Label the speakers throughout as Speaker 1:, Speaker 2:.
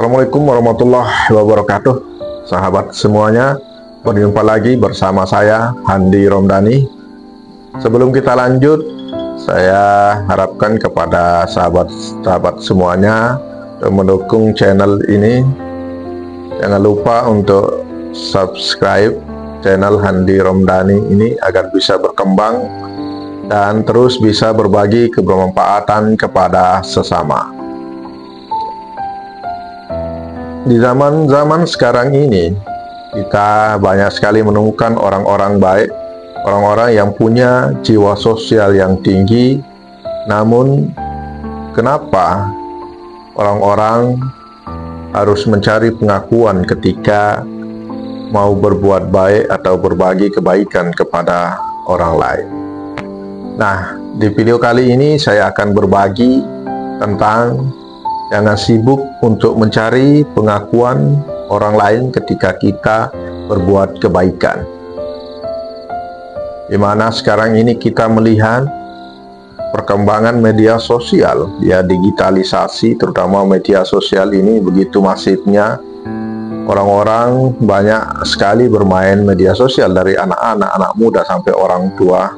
Speaker 1: Assalamualaikum warahmatullahi wabarakatuh. Sahabat semuanya, berjumpa lagi bersama saya Handi Romdani. Sebelum kita lanjut, saya harapkan kepada sahabat-sahabat semuanya untuk mendukung channel ini. Jangan lupa untuk subscribe channel Handi Romdani ini agar bisa berkembang dan terus bisa berbagi kebermanfaatan kepada sesama. Di zaman-zaman sekarang ini, kita banyak sekali menemukan orang-orang baik, orang-orang yang punya jiwa sosial yang tinggi. Namun, kenapa orang-orang harus mencari pengakuan ketika mau berbuat baik atau berbagi kebaikan kepada orang lain? Nah, di video kali ini saya akan berbagi tentang jangan sibuk untuk mencari pengakuan orang lain ketika kita berbuat kebaikan. Di mana sekarang ini kita melihat perkembangan media sosial, ya, digitalisasi, terutama media sosial ini begitu masifnya. Orang-orang banyak sekali bermain media sosial, dari anak-anak, anak muda sampai orang tua.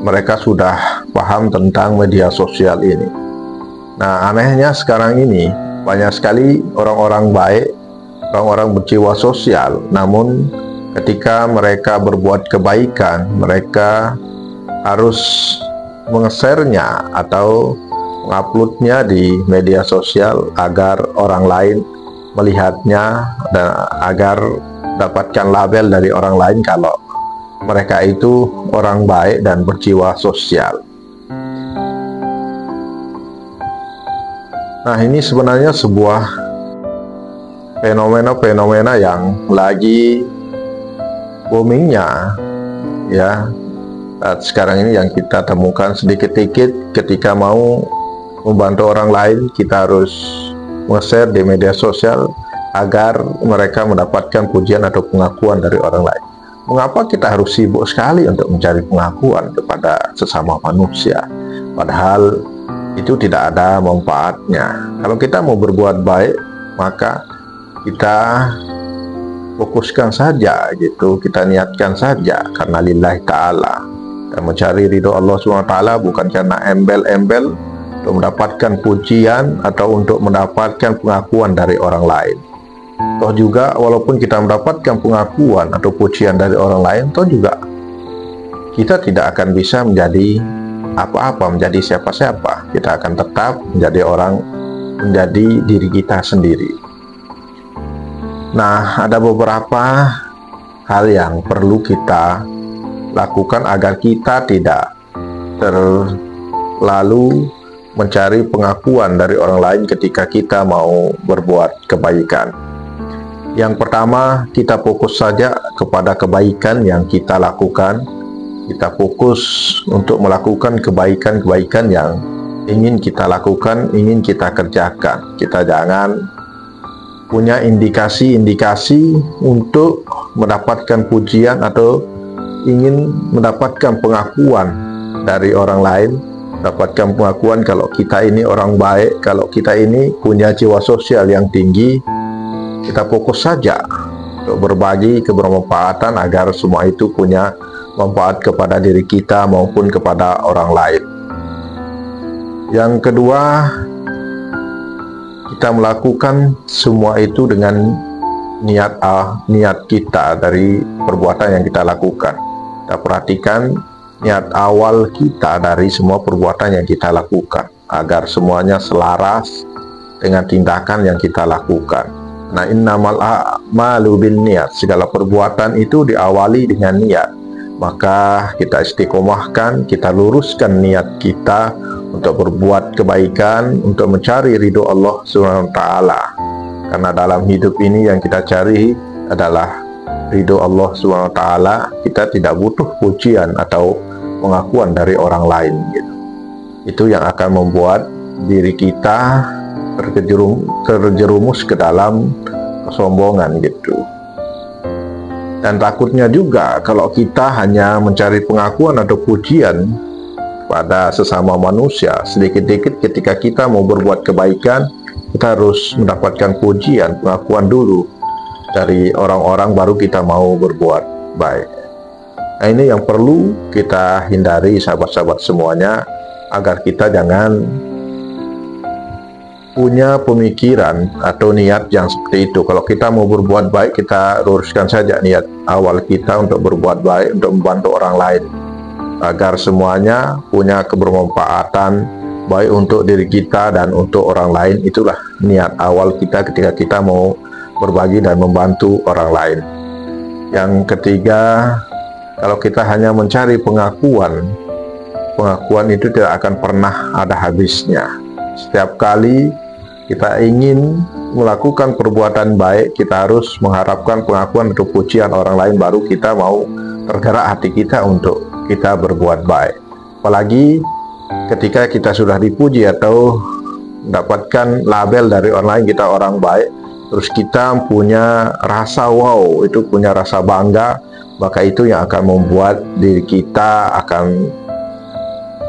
Speaker 1: Mereka sudah paham tentang media sosial ini. Nah, anehnya sekarang ini banyak sekali orang-orang baik, orang-orang berjiwa sosial, namun ketika mereka berbuat kebaikan, mereka harus menge-share-nya atau menguploadnya di media sosial agar orang lain melihatnya dan agar dapatkan label dari orang lain kalau mereka itu orang baik dan berjiwa sosial. Nah, ini sebenarnya sebuah fenomena-fenomena yang lagi boomingnya, ya. Sekarang ini yang kita temukan sedikit-sedikit ketika mau membantu orang lain, kita harus nge-share di media sosial agar mereka mendapatkan pujian atau pengakuan dari orang lain. Mengapa kita harus sibuk sekali untuk mencari pengakuan kepada sesama manusia? Padahal itu tidak ada manfaatnya. Kalau kita mau berbuat baik, maka kita fokuskan saja gitu, kita niatkan saja karena lillahi ta'ala, dan mencari ridho Allah SWT, bukan karena embel-embel untuk mendapatkan pujian atau untuk mendapatkan pengakuan dari orang lain. Toh juga walaupun kita mendapatkan pengakuan atau pujian dari orang lain, toh juga kita tidak akan bisa menjadi apa-apa, menjadi siapa-siapa. Kita akan tetap menjadi menjadi diri kita sendiri. Nah, ada beberapa hal yang perlu kita lakukan agar kita tidak terlalu mencari pengakuan dari orang lain ketika kita mau berbuat kebaikan. Yang pertama, kita fokus saja kepada kebaikan yang kita lakukan. Kita fokus untuk melakukan kebaikan-kebaikan yang ingin kita lakukan, ingin kita kerjakan. Kita jangan punya indikasi-indikasi untuk mendapatkan pujian atau ingin mendapatkan pengakuan dari orang lain. Mendapatkan pengakuan kalau kita ini orang baik, kalau kita ini punya jiwa sosial yang tinggi. Kita fokus saja untuk berbagi kebermanfaatan agar semua itu punya manfaat kepada diri kita maupun kepada orang lain. Yang kedua, kita melakukan semua itu dengan niat kita dari perbuatan yang kita lakukan. Kita perhatikan niat awal kita dari semua perbuatan yang kita lakukan agar semuanya selaras dengan tindakan yang kita lakukan. Nah, innamal a'malu binniyat, segala perbuatan itu diawali dengan niat. Maka kita istiqomahkan, kita luruskan niat kita untuk berbuat kebaikan, untuk mencari ridho Allah SWT. Karena dalam hidup ini yang kita cari adalah ridho Allah SWT. Kita tidak butuh pujian atau pengakuan dari orang lain gitu. Itu yang akan membuat diri kita terjerumus ke dalam kesombongan gitu. Dan takutnya juga kalau kita hanya mencari pengakuan atau pujian pada sesama manusia, sedikit-sedikit ketika kita mau berbuat kebaikan, kita harus mendapatkan pujian, pengakuan dulu dari orang-orang, baru kita mau berbuat baik. Nah, ini yang perlu kita hindari sahabat-sahabat semuanya, agar kita jangan punya pemikiran atau niat yang seperti itu. Kalau kita mau berbuat baik, kita luruskan saja niat awal kita untuk berbuat baik, untuk membantu orang lain, agar semuanya punya kebermanfaatan baik untuk diri kita dan untuk orang lain. Itulah niat awal kita ketika kita mau berbagi dan membantu orang lain. Yang ketiga, kalau kita hanya mencari pengakuan itu tidak akan pernah ada habisnya. Setiap kali kita ingin melakukan perbuatan baik, kita harus mengharapkan pengakuan atau pujian orang lain, baru kita mau tergerak hati kita untuk kita berbuat baik. Apalagi ketika kita sudah dipuji atau mendapatkan label dari orang lain kita orang baik, terus kita punya rasa wow, itu punya rasa bangga, maka itu yang akan membuat diri kita akan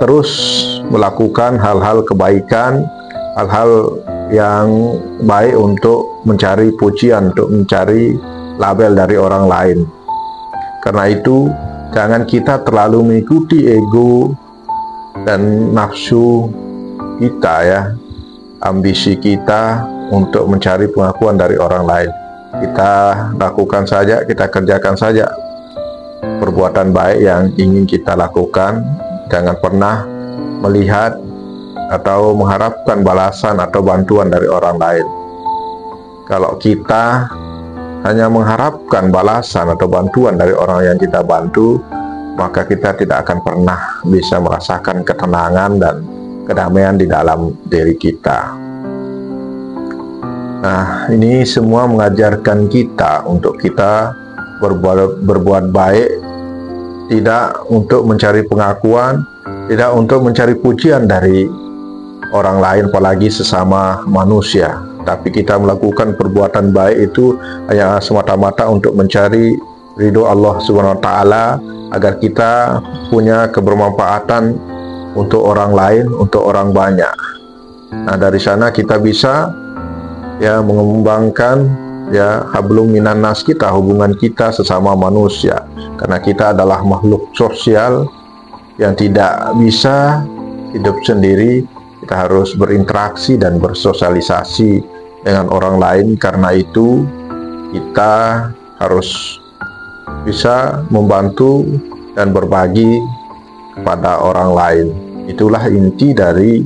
Speaker 1: terus melakukan hal-hal kebaikan, hal-hal yang baik untuk mencari pujian, untuk mencari label dari orang lain. Karena itu, jangan kita terlalu mengikuti ego dan nafsu kita ya, ambisi kita untuk mencari pengakuan dari orang lain. Kita lakukan saja, kita kerjakan saja perbuatan baik yang ingin kita lakukan. Jangan pernah melihat atau mengharapkan balasan atau bantuan dari orang lain. Kalau kita hanya mengharapkan balasan atau bantuan dari orang yang kita bantu, maka kita tidak akan pernah bisa merasakan ketenangan dan kedamaian di dalam diri kita. Nah, ini semua mengajarkan kita untuk kita berbuat baik, tidak untuk mencari pengakuan, tidak untuk mencari pujian dari orang lain, apalagi sesama manusia. Tapi kita melakukan perbuatan baik itu hanya semata-mata untuk mencari ridho Allah Subhanahu wa Ta'ala, agar kita punya kebermanfaatan untuk orang lain, untuk orang banyak. Nah, dari sana kita bisa ya mengembangkan ya hablum minan nas kita, hubungan kita sesama manusia. Karena kita adalah makhluk sosial yang tidak bisa hidup sendiri. Kita harus berinteraksi dan bersosialisasi dengan orang lain. Karena itu kita harus bisa membantu dan berbagi kepada orang lain. Itulah inti dari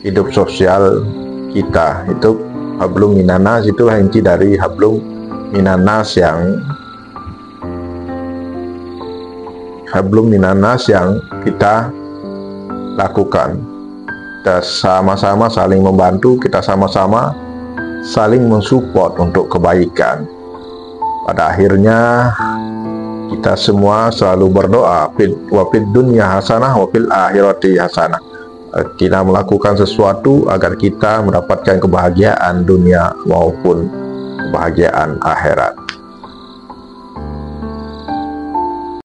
Speaker 1: hidup sosial kita. Itu hablum minanas, itulah inti dari hablum minanas yang kita lakukan. Kita sama-sama saling membantu, kita sama-sama saling mensupport untuk kebaikan. Pada akhirnya kita semua selalu berdoa, wa fid dunya hasanah wa fil akhirati hasanah. Kita melakukan sesuatu agar kita mendapatkan kebahagiaan dunia maupun kebahagiaan akhirat.